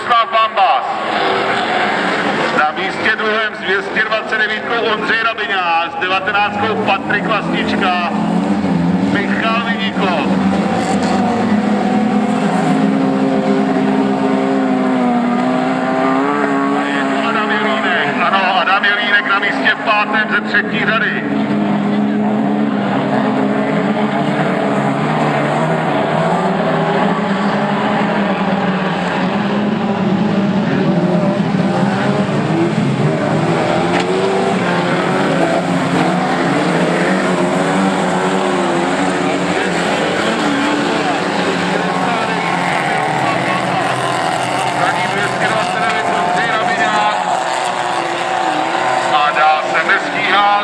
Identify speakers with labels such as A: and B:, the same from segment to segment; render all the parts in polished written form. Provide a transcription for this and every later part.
A: Miroslav Bambas. Na místě druhém s 229 Ondřej Rabiňák, s 19 Patrik Vlastnička, Michal Viníkov. A je tu Adam Jelínek. Ano, Adam Jelínek na místě pátém ze třetí řady.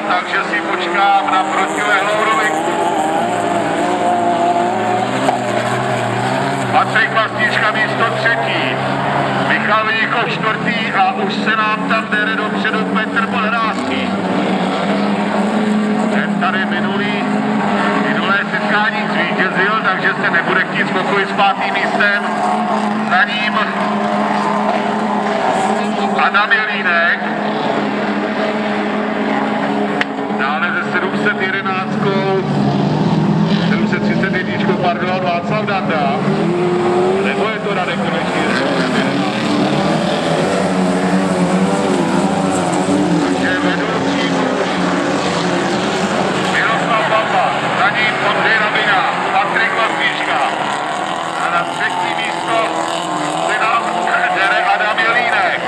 A: Takže si počkám na protilehlou rovinku. Patrik Vlastnička místo třetí, Michal Viníkov čtvrtý a už se nám tam jde dopředu Petr Podhrázký. Ten tady minulé setkání zvítězil, takže se nebude chtít spokojit s pátým místem. Za ním Adam Jelínek. Dále ze 731, pardon, Václav Danda. Nebo je to Radek Konečný? Takže vedoucí Miroslav Bambas, za ním Ondřej Rabiňák, Patrik Vlastnička. A na třetí místo se nám jde Adam Jelínek.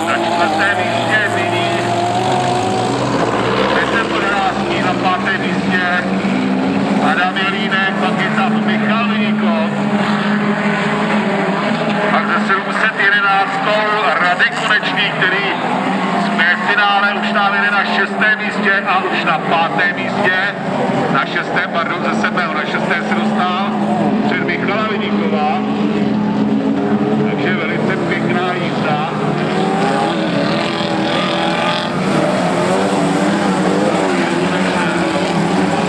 A: Na čtvrtém místě nyní Petr Podhrázký, na pátém místě Adam Jelínek, pak je tam Michal Viníkov. Pak ze 711 Radek Konečný, který jsme v finále už tam jde na šestém místě a už na pátém místě. Na šestém, pardon, ze sedmého na šesté se dostal před Michala Viníkova. Takže velice pěkná jízda.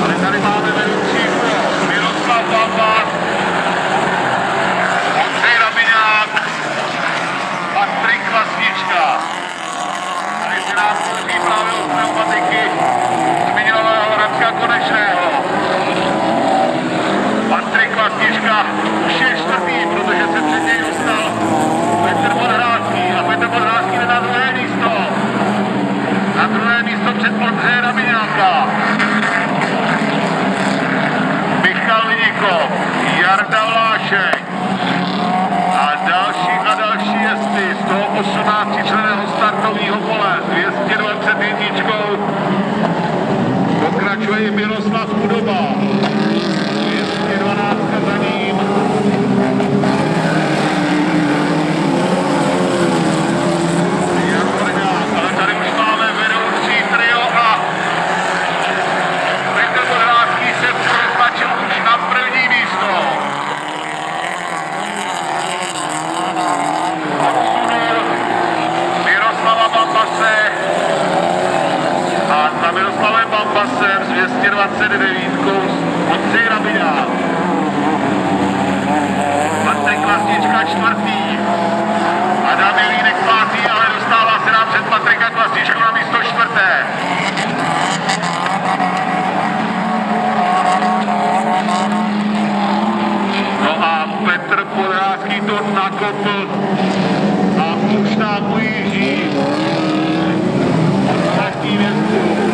A: Ale tady máme vedoucí Miroslav Bambas, Ondřej Rabiňák, Patrik Vlastnička. Tady se nám podaří právě od pneumatiky zmiňovaného Radka Konečného. Patrik Vlastnička už je čtvrtý, protože se před něj dostal Petr Podhrázký a Petr Podhrázký jde na druhé místo. Na druhé místo před Ondřeje Rabiňáka. Michal Viníkov, Jarda Vlášek a další jezdci z toho 18 členného startovního pole s 221. Pokračuje i Miroslav Chudoba. 212 za ním. Jan Horňák, ale tady už máme vedoucí trio a Petr Podhrázký se protlačil už na první místo. Odsunul Miroslava Bambase a za Miroslavem Bambasem s 229 Ondřej Rabiňák. Patrik Vlastnička čtvrtý. Adam Jelínek pátý, ale dostává se nám před Patrika Vlastničku na místo čtvrté. No a Petr Podhrázký to nakopl a už nám ujíždí ostatní vězdu.